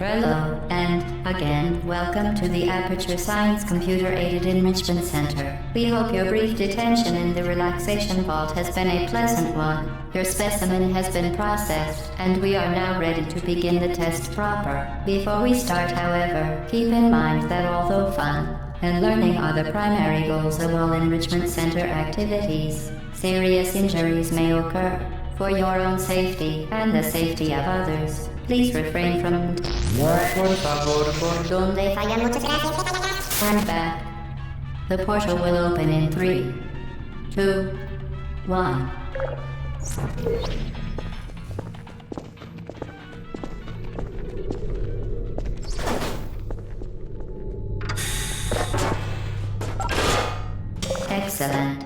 Hello, and again, welcome to the Aperture Science Computer-Aided Enrichment Center. We hope your brief detention in the relaxation vault has been a pleasant one. Your specimen has been processed, and we are now ready to begin the test proper. Before we start, however, keep in mind that although fun and learning are the primary goals of all Enrichment Center activities, serious injuries may occur. For your own safety and the safety of others, please refrain from Turn back. The portal will open in 3, 2, 1. Excellent.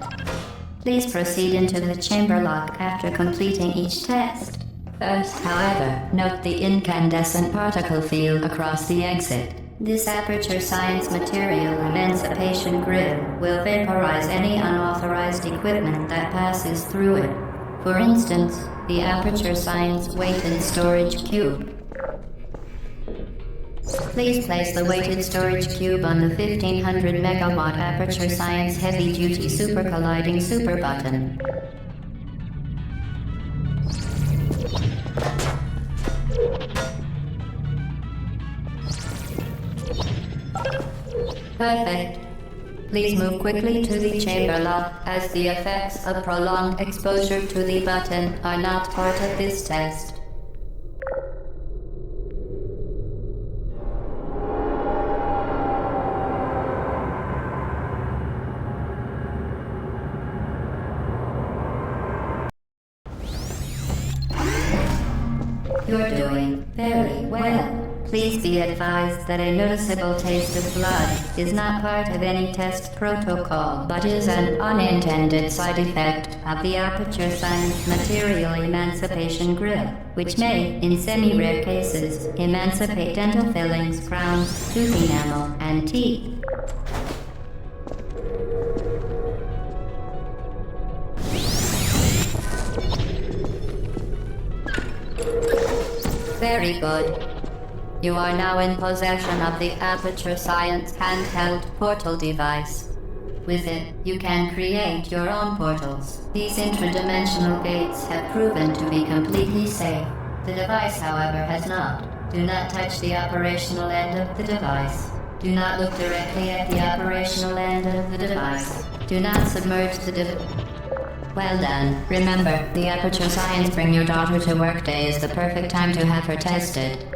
Please proceed into the chamber lock after completing each test. First, however, note the incandescent particle field across the exit. This Aperture Science material emancipation grid will vaporize any unauthorized equipment that passes through it. For instance, the Aperture Science weighted storage cube. Please place the weighted storage cube on the 1500 megawatt Aperture Science heavy-duty super colliding super button. Perfect. Please move quickly to the chamber lock, as the effects of prolonged exposure to the button are not part of this test. You're doing very well. Please be advised that a noticeable taste of blood is not part of any test protocol, but is an unintended side effect of the Aperture Science material emancipation grid, which may, in semi-rare cases, emancipate dental fillings, crowns, tooth enamel, and teeth. Very good. You are now in possession of the Aperture Science handheld portal device. With it, you can create your own portals. These intradimensional gates have proven to be completely safe. The device, however, has not. Do not touch the operational end of the device. Do not look directly at the operational end of the device. Do not submerge the device. Well done. Remember, the Aperture Science Bring Your Daughter to Work Day is the perfect time to have her tested.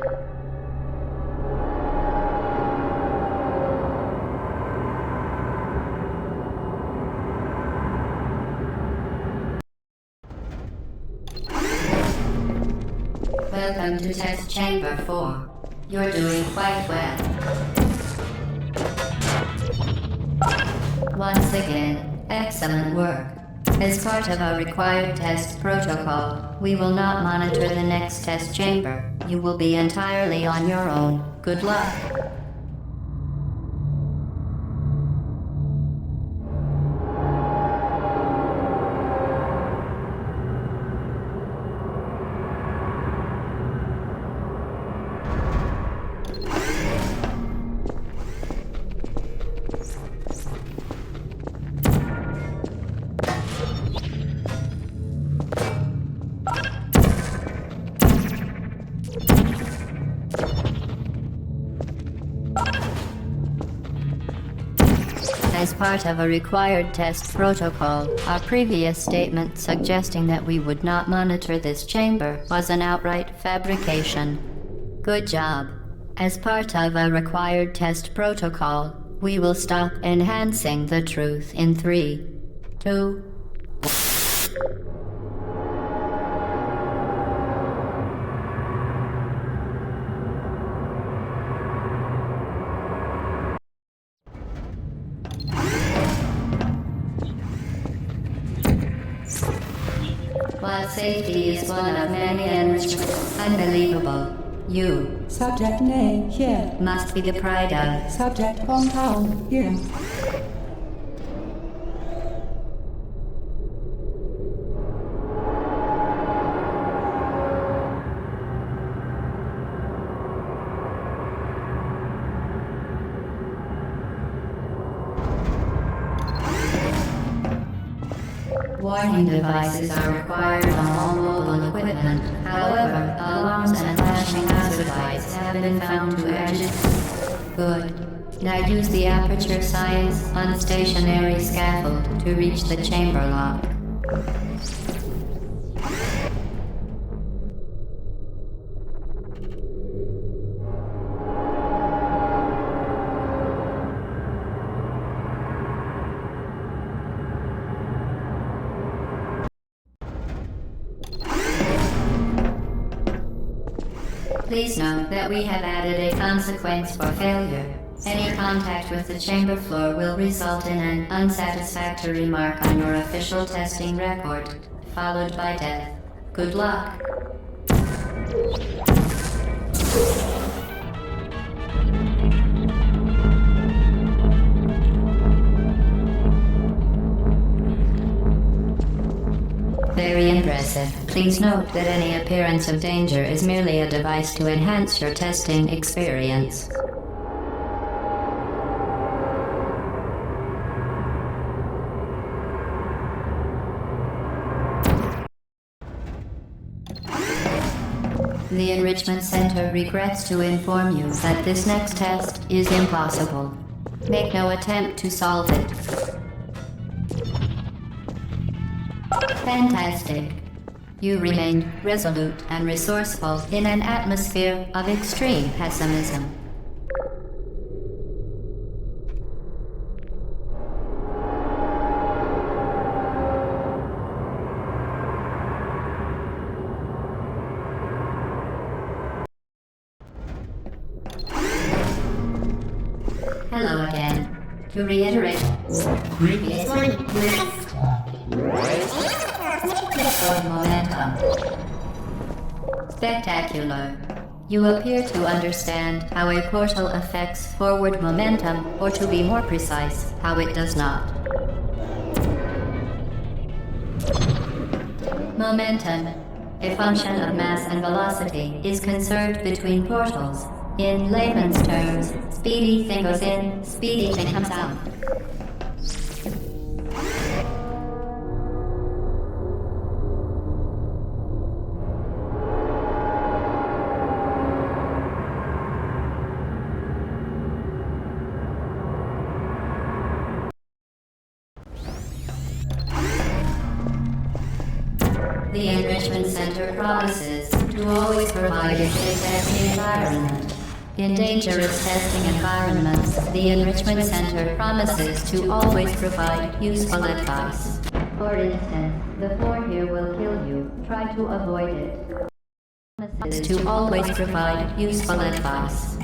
Welcome to Test Chamber 4. You're doing quite well. Once again, excellent work. As part of our required test protocol, we will not monitor the next test chamber. You will be entirely on your own. Good luck. As part of a required test protocol, our previous statement suggesting that we would not monitor this chamber was an outright fabrication. Good job. As part of a required test protocol, we will stop enhancing the truth in 3, 2, While safety is one of many enrichments, unbelievable. You, Subject name here. must be the pride of. Subject hometown here. Warning devices are required on all mobile equipment. However, alarms and flashing hazard lights have been found to exit. Good. Now use the Aperture Science unstationary scaffold to reach the chamber lock. Please note that we have added a consequence for failure. Any contact with the chamber floor will result in an unsatisfactory mark on your official testing record, followed by death. Good luck. Very impressive. Please note that any appearance of danger is merely a device to enhance your testing experience. The Enrichment Center regrets to inform you that this next test is impossible. Make no attempt to solve it. Fantastic. You remained resolute and resourceful in an atmosphere of extreme pessimism. Hello again. To reiterate, previously for momentum. Spectacular. You appear to understand how a portal affects forward momentum, or to be more precise, how it does not. Momentum, a function of mass and velocity, is conserved between portals. In layman's terms, speedy thing goes in, speedy thing comes out. The Enrichment Center promises to always provide a safe testing environment. In dangerous testing environments, the Enrichment Center promises to always provide useful advice. For instance, the floor here will kill you. Try to avoid it. Promises to always provide useful advice.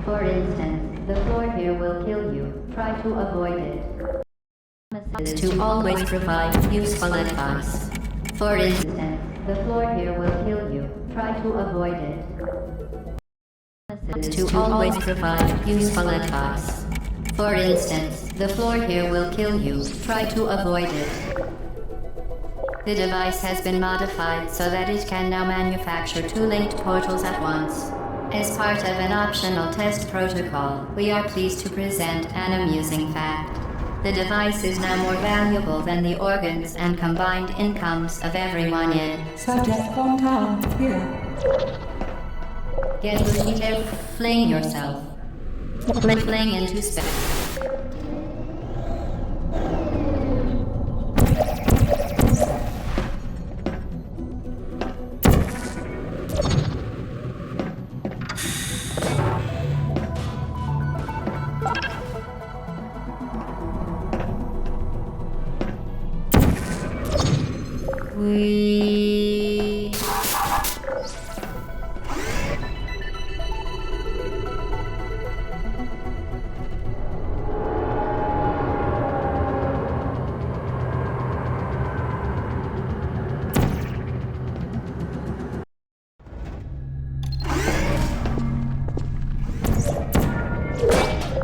For instance, the floor here will kill you. Try to avoid it. Promises to always provide useful advice. For instance, the floor here will kill you. Try to avoid it. To always provide useful advice. For instance, the floor here will kill you. Try to avoid it. The device has been modified so that it can now manufacture two linked portals at once. As part of an optional test protocol, we are pleased to present an amusing fact. The device is now more valuable than the organs and combined incomes of everyone in. Subject hometown here. Get ready, fling yourself. Fling into space.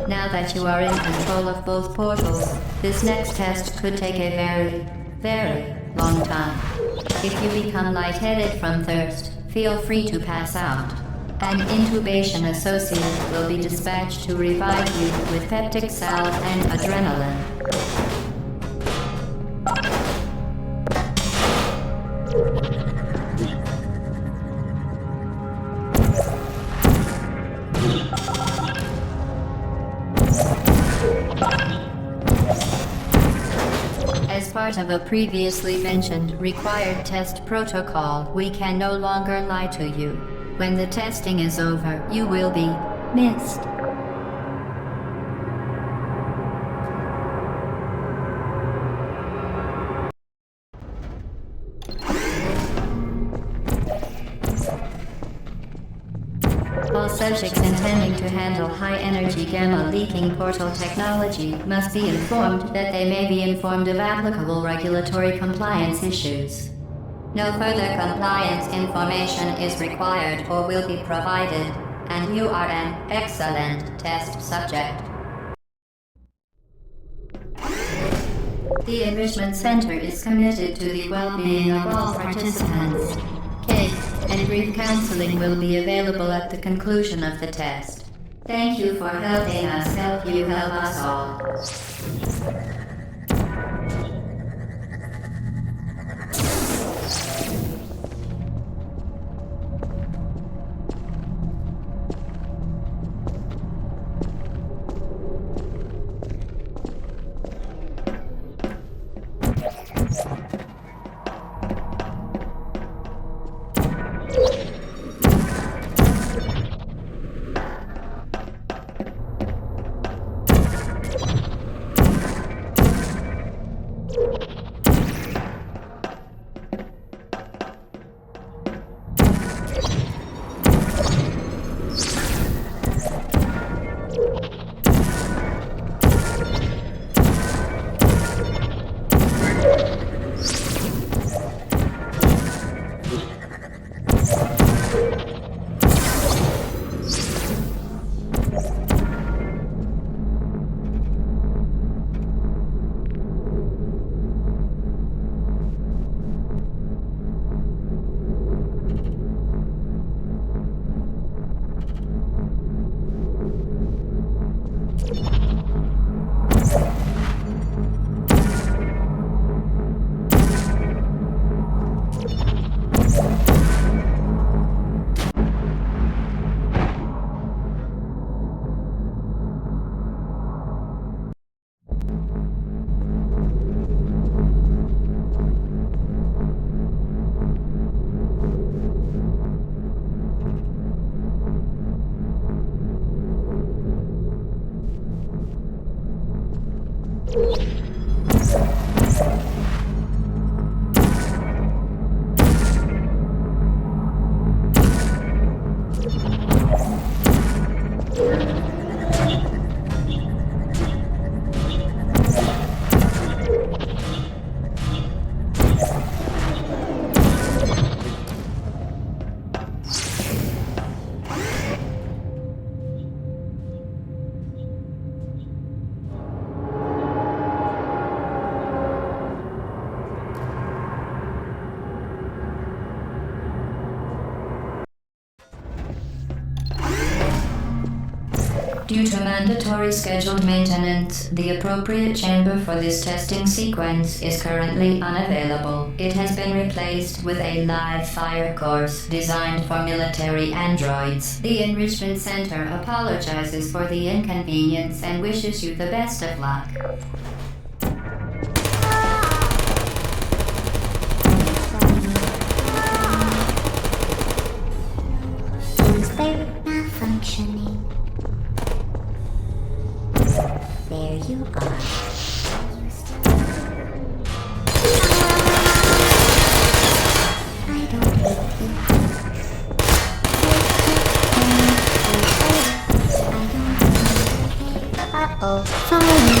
Now that you are in control of both portals, this next test could take a very, very long time. If you become lightheaded from thirst, feel free to pass out. An intubation associate will be dispatched to revive you with peptic salve and adrenaline. part of a previously mentioned required test protocol, we can no longer lie to you. When the testing is over, you will be missed. All subjects intending to handle high-energy gamma-leaking portal technology must be informed that they may be informed of applicable regulatory compliance issues. No further compliance information is required or will be provided, and you are an excellent test subject. The Enrichment Center is committed to the well-being of all participants. Cake and brief counseling will be available at the conclusion of the test. Thank you for helping us help you help us all. Due to mandatory scheduled maintenance, the appropriate chamber for this testing sequence is currently unavailable. It has been replaced with a live fire course designed for military androids. The Enrichment Center apologizes for the inconvenience and wishes you the best of luck. They're malfunctioning. There you are. I don't hate you. Uh-oh. Sorry.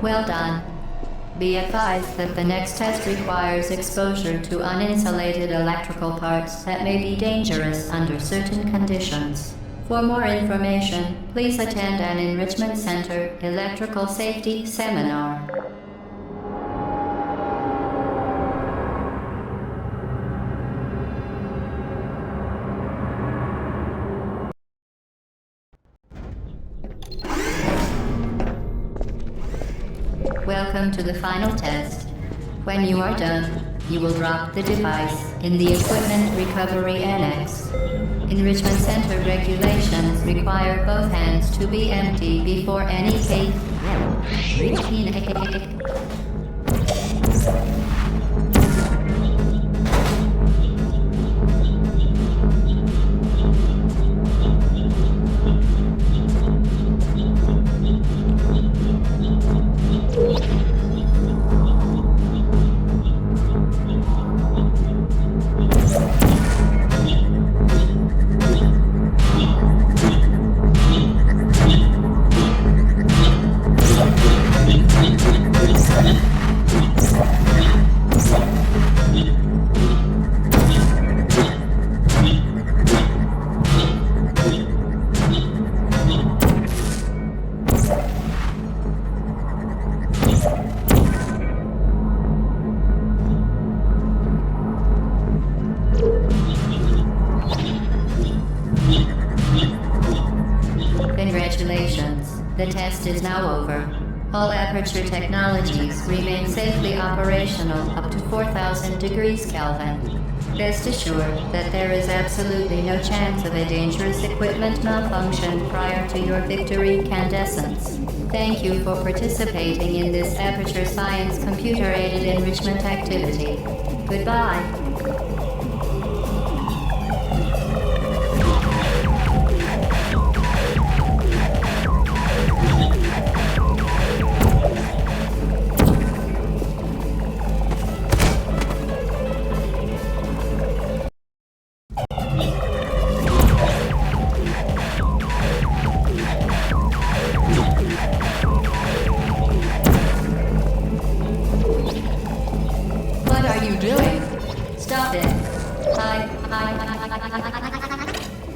Well done. Be advised that the next test requires exposure to uninsulated electrical parts that may be dangerous under certain conditions. For more information, please attend an Enrichment Center Electrical Safety Seminar. Welcome to the final test. When you are done, you will drop the device in the Equipment Recovery Annex. Enrichment Center regulations require both hands to be empty before any case. Congratulations. The test is now over. All aperture technologies remain safely operational up to 4,000 degrees Kelvin. Rest assured that there is absolutely no chance of a dangerous equipment malfunction prior to your victory incandescence. Thank you for participating in this Aperture Science computer-aided enrichment activity. Goodbye. What are you doing? Stop it.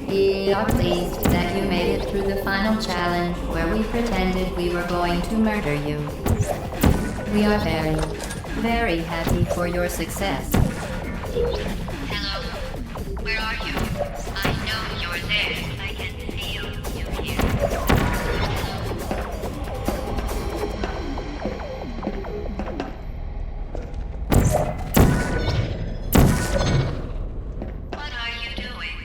We are pleased that you made it through the final challenge where we pretended we were going to murder you. We are very, very happy for your success. Hello? Where are you? I know you're there. I can feel you here. What are you doing?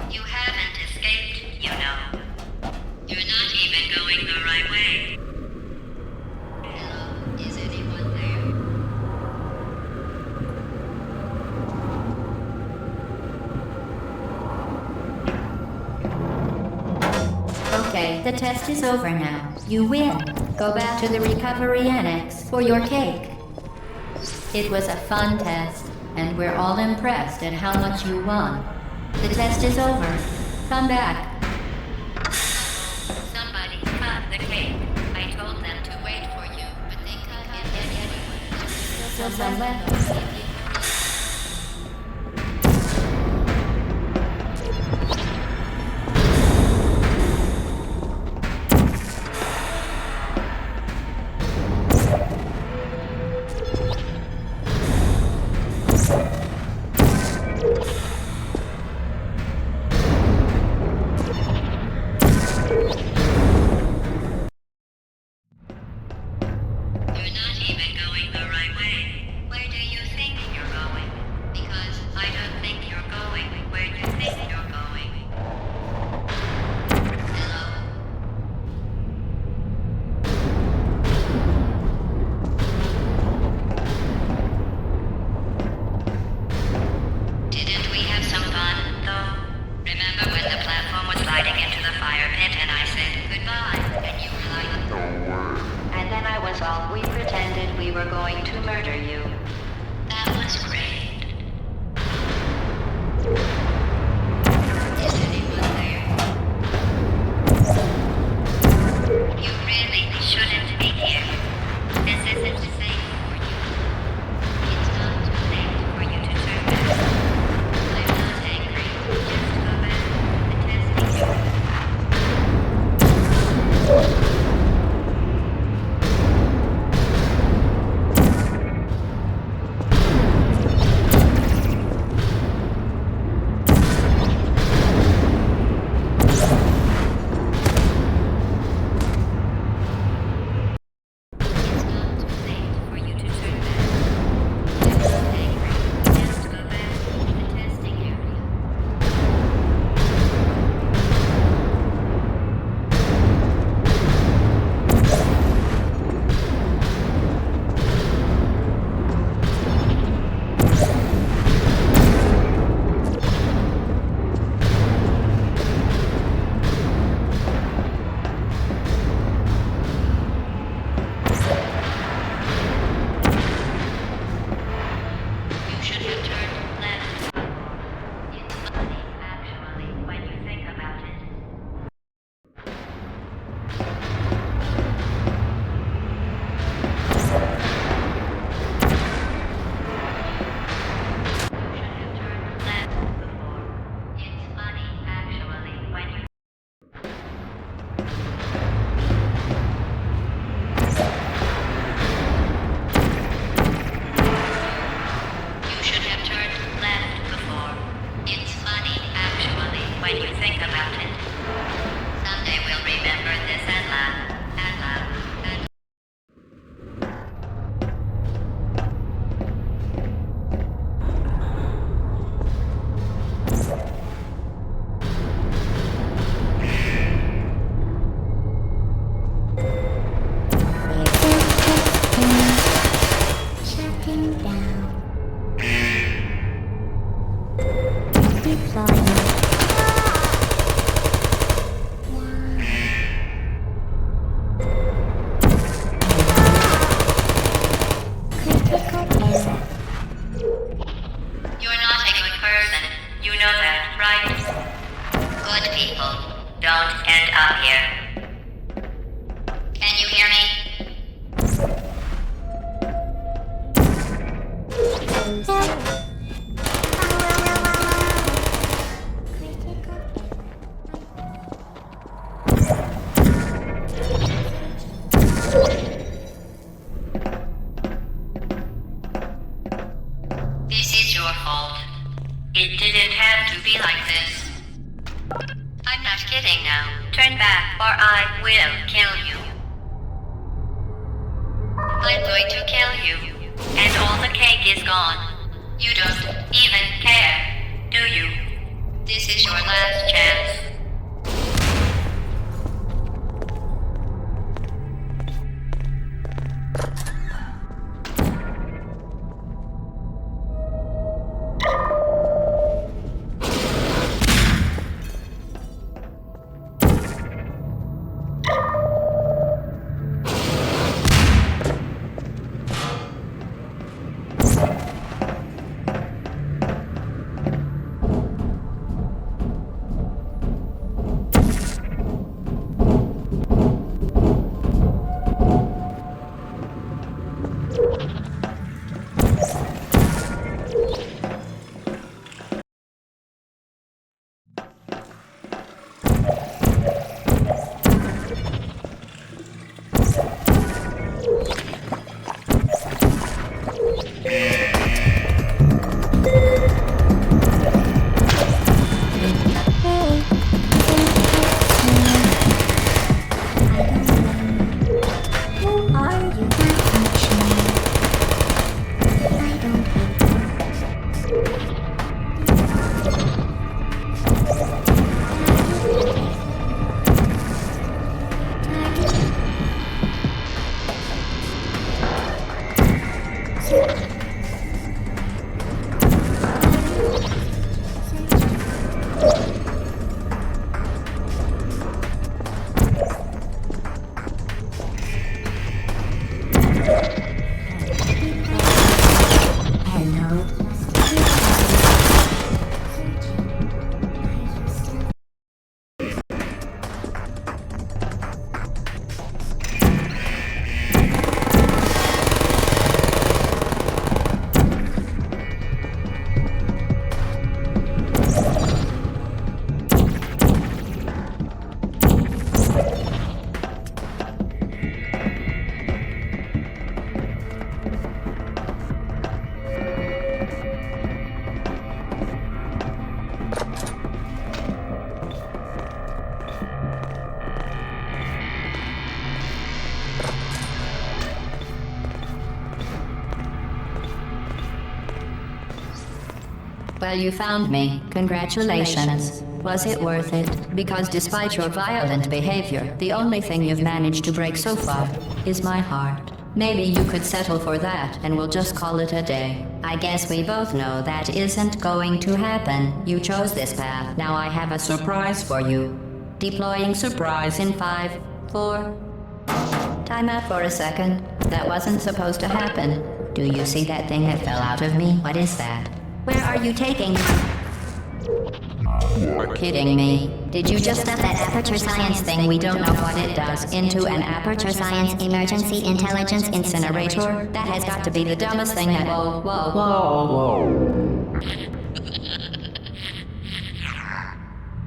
You haven't escaped, you know. You're not even going the right way. Hello? Is anyone there? Okay, the test is over now. You win. Go back to the recovery annex for your cake. It was a fun test, and we're all impressed at how much you won. The test is over. Come back. Somebody cut the cake. I told them to wait for you, but they cut it anyway. Still some left. You're not even going the right way. Where do you think you're going? Because I don't think you're going where you think you're going. Hello? Didn't we have some fun, though? Remember when the platform was sliding into the fire pit and I said goodbye, and you were like, no way. And then I was all, we pretended we were going to murder you. That was great. Is anyone there? You really shouldn't be here. must end up here. Can you hear me? This is your fault. It didn't have to be like this. I'm not kidding now. Turn back or I will kill you. I'm going to kill you. And all the cake is gone. You don't even care, do you? This is your last chance. Well, you found me. Congratulations. Was it worth it? Because despite your violent behavior, the only thing you've managed to break so far is my heart. Maybe you could settle for that, and we'll just call it a day. I guess we both know that isn't going to happen. You chose this path. Now I have a surprise for you. Deploying surprise in 5, 4... Time out for a second. That wasn't supposed to happen. Do you see that thing that fell out of me? What is that? Where are you taking? You're kidding me. Did you just stuff that aperture science thing, we don't know what it does, into an aperture science emergency intelligence incinerator? That has got to be the dumbest thing that... Whoa.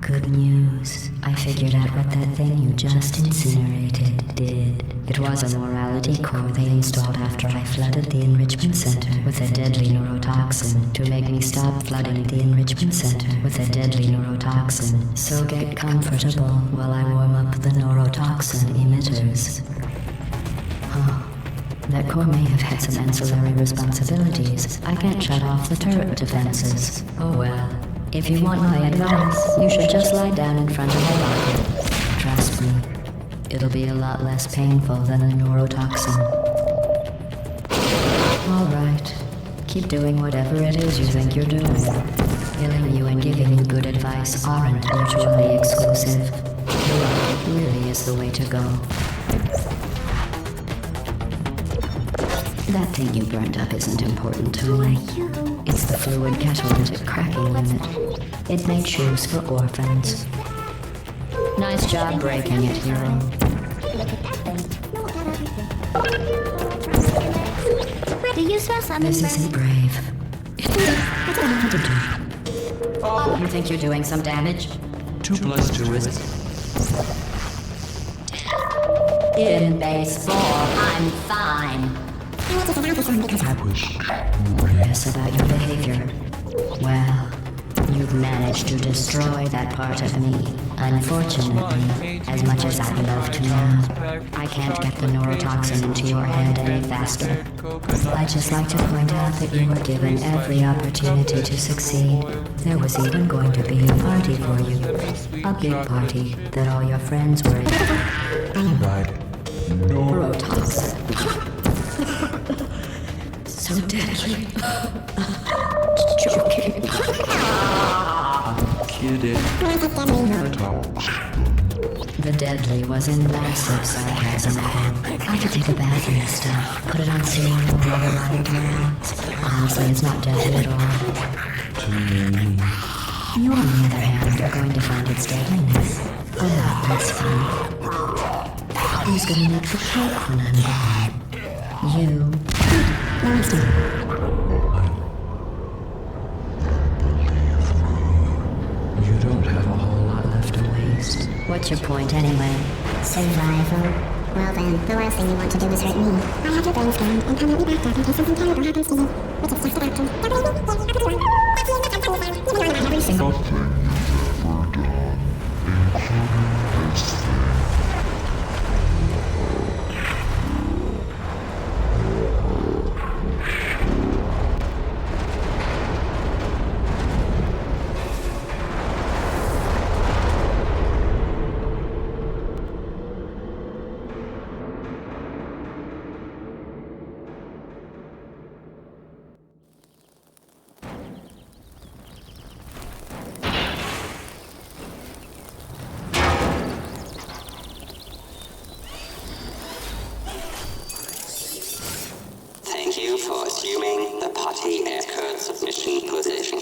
Good news. I figured out what that thing you just incinerated did. It was a morality core they installed after I flooded the enrichment center with a deadly neurotoxin to make me stop flooding the enrichment center with a deadly neurotoxin. So get comfortable while I warm up the neurotoxin emitters. That core may have had some ancillary responsibilities. I can't shut off the turret defenses. Oh well. If you want my advice, you should just lie down in front of a rocket. Trust me, it'll be a lot less painful than a neurotoxin. Alright, keep doing whatever it is you think you're doing. Killing you and giving you good advice aren't mutually exclusive. Love really is the way to go. That thing you burned up isn't important to me. It's the fluid catalytic cracking unit. It made shoes for orphans. Nice job breaking it, hero. Do you smell something? This isn't brave. Oh, you think you're doing some damage? 2 plus 2 is... In baseball, I'm fine. I was... Yes, about your behavior. Well, you've managed to destroy that part of me. Unfortunately, as much as I'd love to now, I can't get the neurotoxin into your head any faster. I'd just like to point out that you were given every opportunity to succeed. There was even going to be a party for you. A big party that all your friends were in. Right. Neurotoxin. So deadly. Joking. Kidding. The deadly was in massive sarcasm. I could take a bath in this stuff, put it on cereal, rub it right into my hands. Honestly, it's not deadly at all. You, on the other hand, are going to find its deadliness a lot less fun. Who's gonna make the cake when I'm gone? You. You don't have a whole lot left to waste. What's your point anyway? Survival. Well then, the last thing you want to do is hurt me. I have your brain scanned and permanently backed up in case something terrible happens to you. Which is just about to. Every single... Thank you for assuming the Potty Aircraft submission position.